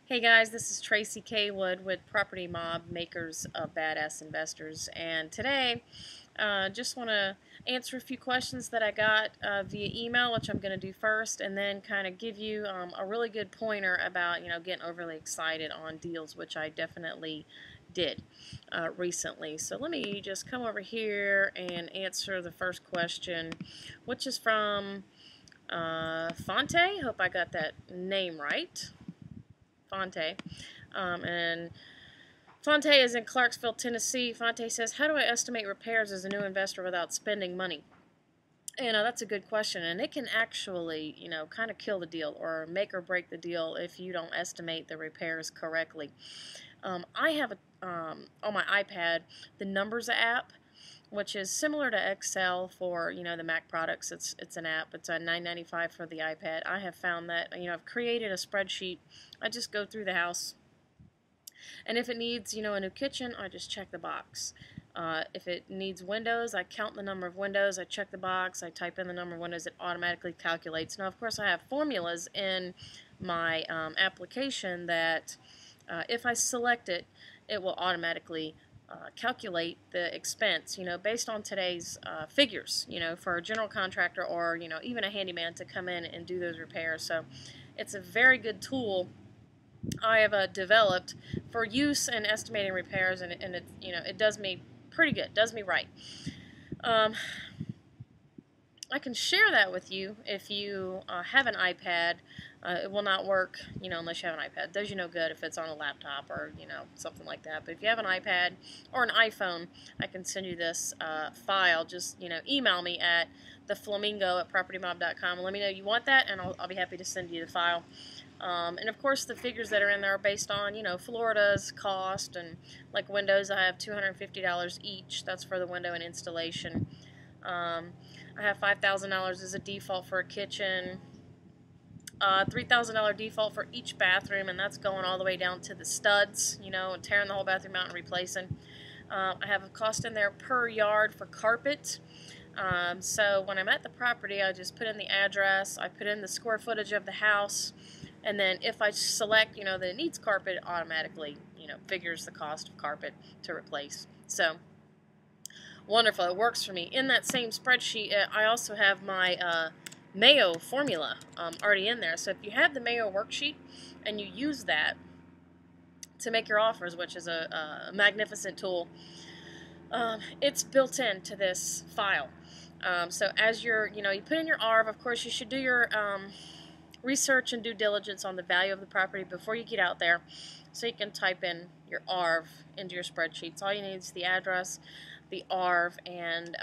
Hey guys, this is Tracy K. Wood with Property M.O.B, makers of Badass Investors, and today just want to answer a few questions that I got via email, which I'm going to do first, and then kind of give you a really good pointer about getting overly excited on deals, which I definitely did recently. So let me just come over here and answer the first question, which is from Fonte. Hope I got that name right. Fonte. And Fonte is in Clarksville, Tennessee. Fonte says, how do I estimate repairs as a new investor without spending money? That's a good question, and it can actually, kind of kill the deal or make or break the deal if you don't estimate the repairs correctly. I have on my iPad the Numbers app, which is similar to Excel for the Mac products. It's an app. It's $9.95 for the iPad. I have found that I've created a spreadsheet. I just go through the house, and if it needs a new kitchen, I just check the box. If it needs windows, I count the number of windows. I check the box. I type in the number of windows. It automatically calculates. Now, of course, I have formulas in my application that if I select it, it will automatically calculate the expense, based on today's figures, for a general contractor or, even a handyman to come in and do those repairs. So it's a very good tool I have developed for use in estimating repairs, and it, it does me pretty good, does me right. I can share that with you if you have an iPad. It will not work, unless you have an iPad. It does you no good if it's on a laptop or, something like that. But if you have an iPad or an iPhone, I can send you this file. Just, email me at theflamingo@propertymob.com and let me know you want that, and I'll be happy to send you the file. And of course, the figures that are in there are based on, Florida's cost, and like windows, I have $250 each. That's for the window and installation. I have $5,000 as a default for a kitchen, $3,000 default for each bathroom, and that's going all the way down to the studs, tearing the whole bathroom out and replacing. I have a cost in there per yard for carpet. So when I'm at the property, I just put in the address, I put in the square footage of the house, and then if I select, that it needs carpet, it automatically, figures the cost of carpet to replace. So wonderful, it works for me. In that same spreadsheet, I also have my Mayo formula already in there. So if you have the Mayo worksheet and you use that to make your offers, which is a magnificent tool, it's built into this file. So as you put in your ARV, of course you should do your research and due diligence on the value of the property before you get out there, so you can type in your ARV into your spreadsheet. So all you need is the address, the ARV, and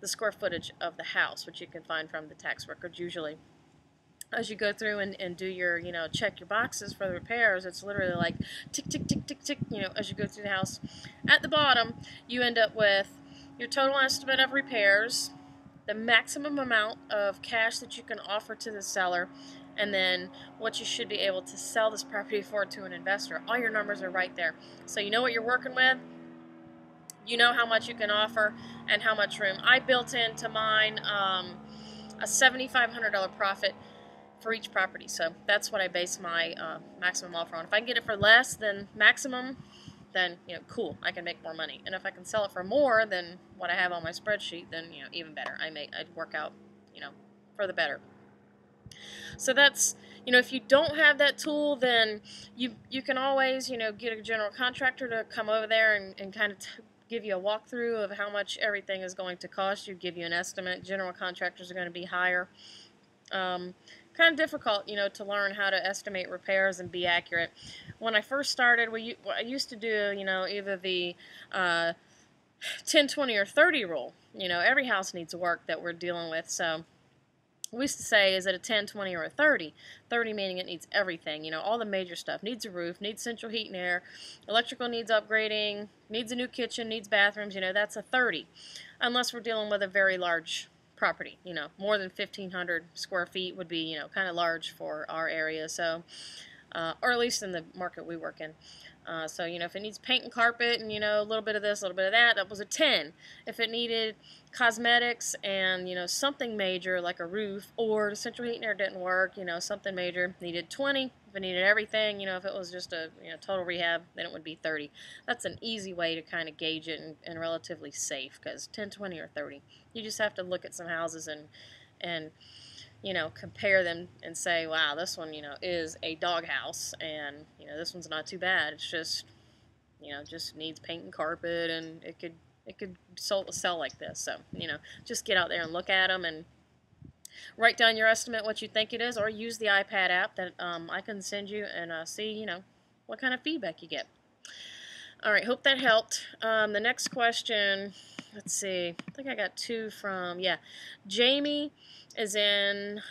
the square footage of the house, which you can find from the tax records usually. As you go through and do your, check your boxes for the repairs, it's literally like tick, tick, tick, tick, tick, as you go through the house. At the bottom, you end up with your total estimate of repairs, the maximum amount of cash that you can offer to the seller, and then what you should be able to sell this property for to an investor. All your numbers are right there. So you know what you're working with. You know how much you can offer and how much room. I built into mine a $7,500 profit for each property. So that's what I base my maximum offer on. If I can get it for less than maximum, then cool, I can make more money. And if I can sell it for more than what I have on my spreadsheet, then even better. I'd work out for the better. So that's if you don't have that tool, then you can always get a general contractor to come over there and kind of give you a walkthrough of how much everything is going to cost you, give you an estimate. General contractors are going to be higher. Kind of difficult, to learn how to estimate repairs and be accurate. When I first started, I used to do, either the 10, 20, or 30 rule. Every house needs work that we're dealing with, so we used to say, is it a 10, 20, or a 30? 30 meaning it needs everything, all the major stuff. Needs a roof, needs central heat and air, electrical needs upgrading, needs a new kitchen, needs bathrooms, that's a 30. Unless we're dealing with a very large property, more than 1,500 square feet would be, kind of large for our area, so, or at least in the market we work in. So, if it needs paint and carpet and, a little bit of this, a little bit of that, that was a 10. If it needed cosmetics and, something major like a roof, or the central heat and air didn't work, something major, needed 20, If it needed everything, if it was just a total rehab, then it would be 30. That's an easy way to kind of gauge it and relatively safe, because 10, 20, or 30. You just have to look at some houses and compare them and say, wow, this one, is a doghouse, and, this one's not too bad. It's just, just needs paint and carpet, and it could sell like this. So, just get out there and look at them and write down your estimate, what you think it is, or use the iPad app that I can send you and see, what kind of feedback you get. All right, hope that helped. The next question, let's see. I think I got two from, Jamie is in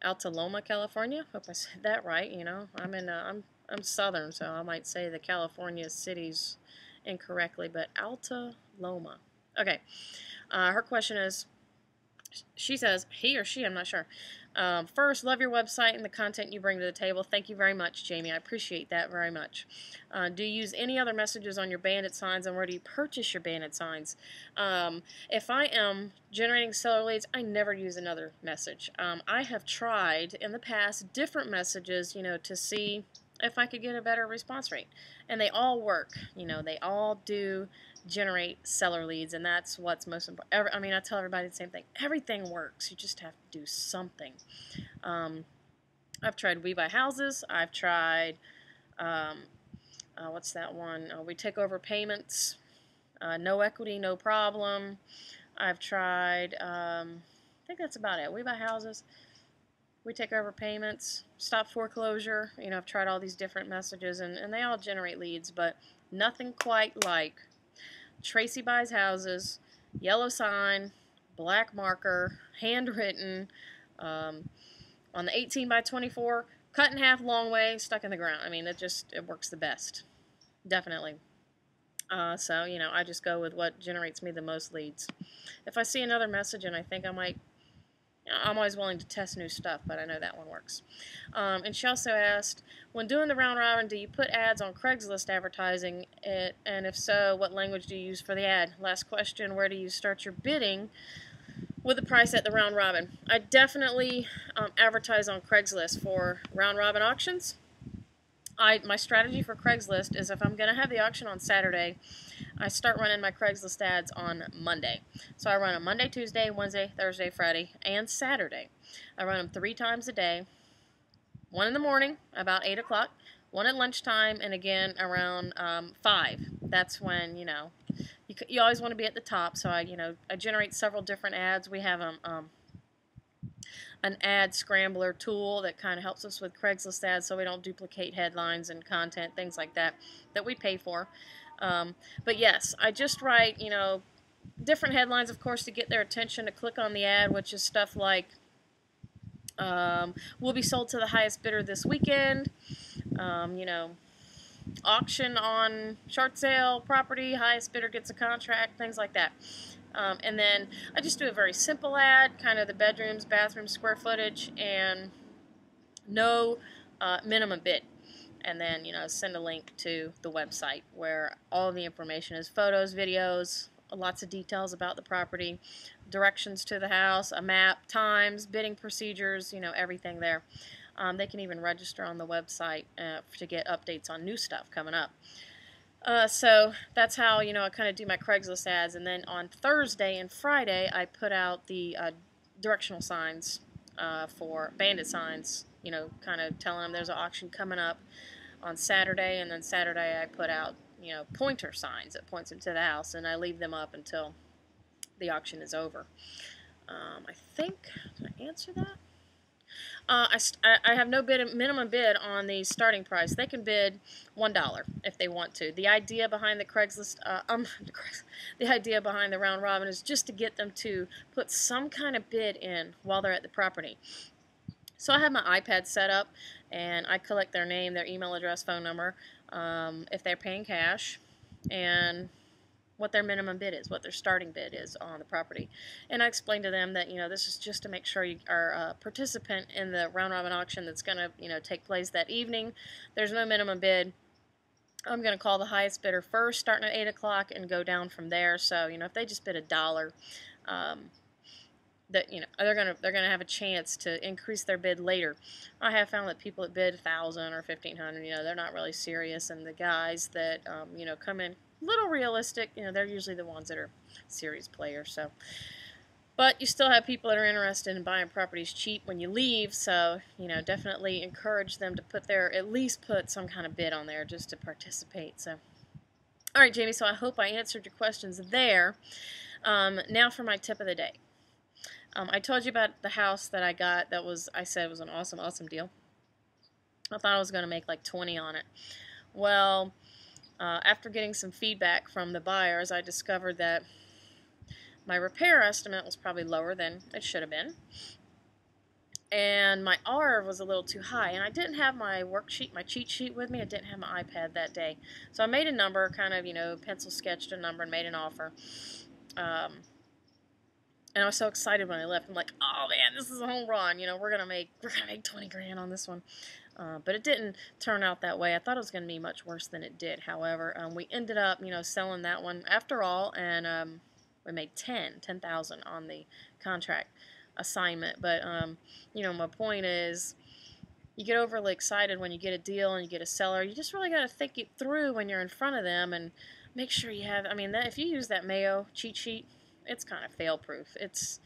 Altaloma, California. Hope I said that right. I'm Southern, so I might say the California cities incorrectly, but Altaloma. Okay. Her question is, she says, he or she, I'm not sure. First, love your website and the content you bring to the table. Thank you very much, Jamie. I appreciate that very much. Do you use any other messages on your bandit signs, and where do you purchase your bandit signs? If I am generating seller leads, I never use another message. I have tried in the past different messages, to see if I could get a better response rate. And they all work. They all do generate seller leads, and that's what's most important. I tell everybody the same thing. Everything works. You just have to do something. I've tried We Buy Houses. I've tried, what's that one? We Take Over Payments. No Equity, No Problem. I've tried, I think that's about it. We Buy Houses. We Take Over Payments. Stop Foreclosure. I've tried all these different messages, and they all generate leads, but nothing quite like Tracy Buys Houses, yellow sign, black marker, handwritten, on the 18 by 24, cut in half, long way, stuck in the ground. It works the best. Definitely. So, I just go with what generates me the most leads. If I see another message and I think I'm always willing to test new stuff, but I know that one works. And she also asked, when doing the round robin, do you put ads on Craigslist advertising? And if so, what language do you use for the ad? Last question, where do you start your bidding with the price at the round robin? I definitely advertise on Craigslist for round robin auctions. My strategy for Craigslist is, if I'm going to have the auction on Saturday, I start running my Craigslist ads on Monday. So I run them Monday, Tuesday, Wednesday, Thursday, Friday, and Saturday. I run them 3 times a day. One in the morning, about 8 o'clock. One at lunchtime, and again around 5. That's when, you always want to be at the top. So I generate several different ads. We have an ad scrambler tool that kind of helps us with Craigslist ads, so we don't duplicate headlines and content, things like that we pay for. But yes, I just write, different headlines, of course, to get their attention to click on the ad, which is stuff like, will be sold to the highest bidder this weekend, auction on short sale property, highest bidder gets a contract, things like that. And then I just do a very simple ad, kind of the bedrooms, bathrooms, square footage, and no minimum bid. And then, send a link to the website where all of the information is: photos, videos, lots of details about the property, directions to the house, a map, times, bidding procedures, everything there. They can even register on the website to get updates on new stuff coming up. So that's how, I kind of do my Craigslist ads. And then on Thursday and Friday, I put out the directional signs for bandit signs, kind of telling them there's an auction coming up on Saturday. And then Saturday I put out, pointer signs that points them to the house, and I leave them up until the auction is over. I think, did I answer that? I have no minimum bid on the starting price. They can bid $1 if they want to. The idea behind the Craigslist, the idea behind the round robin is just to get them to put some kind of bid in while they're at the property. So I have my iPad set up, and I collect their name, their email address, phone number, if they're paying cash, and what their minimum bid is, what their starting bid is on the property. And I explained to them that, this is just to make sure you are a participant in the round robin auction that's going to, take place that evening. There's no minimum bid. I'm going to call the highest bidder first, starting at 8 o'clock, and go down from there. So, if they just bid $1, that they're gonna have a chance to increase their bid later. I have found that people that bid 1,000 or 1,500, they're not really serious, and the guys that come in a little realistic, they're usually the ones that are serious players. So, but you still have people that are interested in buying properties cheap when you leave. So definitely encourage them to at least put some kind of bid on there just to participate. So, all right, Jamie. So I hope I answered your questions there. Now for my tip of the day. I told you about the house that I got I said was an awesome, awesome deal. I thought I was going to make like 20 on it. Well, after getting some feedback from the buyers, I discovered that my repair estimate was probably lower than it should have been. And my R was a little too high. And I didn't have my worksheet, my cheat sheet with me. I didn't have my iPad that day. So I made a number, kind of, pencil sketched a number and made an offer. And I was so excited when I left. I'm like, oh man, this is a home run. We're gonna make 20 grand on this one. But it didn't turn out that way. I thought it was gonna be much worse than it did. However, we ended up, selling that one after all, and we made 10,000 on the contract assignment. But my point is, you get overly excited when you get a deal and you get a seller. You just really got to think it through when you're in front of them and make sure you have. If you use that Mayo cheat sheet, it's kind of fail-proof. It's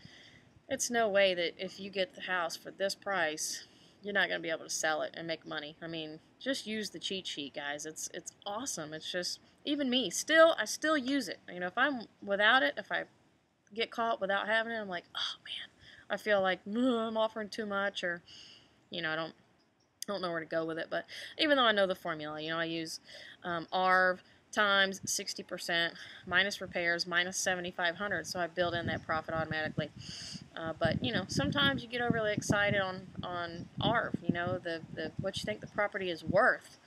no way that if you get the house for this price, you're not going to be able to sell it and make money. Just use the cheat sheet, guys. It's awesome. It's just, even me, I still use it. If I'm without it, if I get caught without having it, I'm like, oh man, I feel like I'm offering too much, or I don't know where to go with it. But even though I know the formula, I use ARV times 60% minus repairs minus 7,500, so I build in that profit automatically. But sometimes you get overly excited on ARV, what you think the property is worth.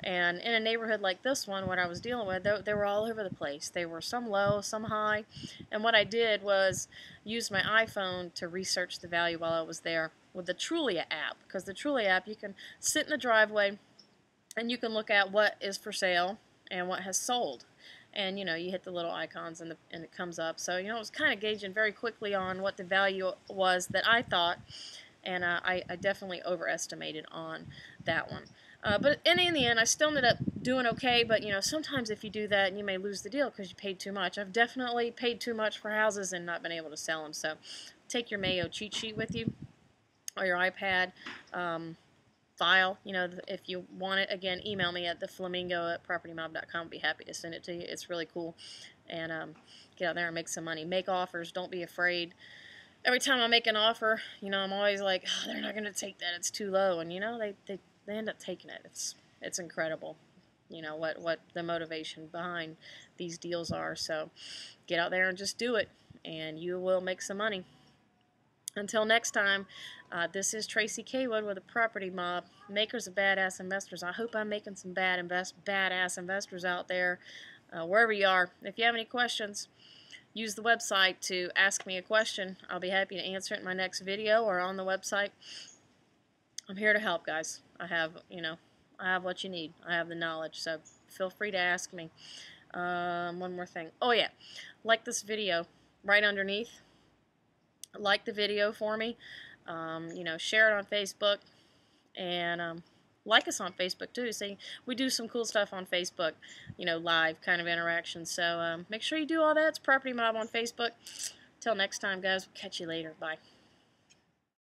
And in a neighborhood like this one, what I was dealing with, they were all over the place. They were some low, some high. And what I did was use my iPhone to research the value while I was there with the Trulia app. Because the Trulia app, you can sit in the driveway and you can look at what is for sale and what has sold. And you hit the little icons and it comes up. So it was kind of gauging very quickly on what the value was that I thought, and I definitely overestimated on that one. But in the end, I still ended up doing okay. But sometimes if you do that, you may lose the deal because you paid too much. I've definitely paid too much for houses and not been able to sell them. So take your Mayo cheat sheet with you or your iPad. File, if you want it. Again, email me at theflamingo@propertymob.com. I'll be happy to send it to you. It's really cool. And get out there and make some money. Make offers. Don't be afraid. Every time I make an offer, I'm always like, oh, they're not going to take that. It's too low. And they end up taking it. It's incredible. What the motivation behind these deals are. So get out there and just do it, and you will make some money. Until next time, this is Tracy Kaywood with the Property Mob, makers of badass investors. I hope I'm making some badass investors out there, wherever you are. If you have any questions, use the website to ask me a question. I'll be happy to answer it in my next video or on the website. I'm here to help, guys. I have what you need. I have the knowledge, so feel free to ask me. One more thing. Oh yeah, like this video right underneath. Like the video for me, share it on Facebook, and like us on Facebook too. See, we do some cool stuff on Facebook, live kind of interaction. So make sure you do all that. It's Property Mob on Facebook. Till next time, guys. We'll catch you later. Bye.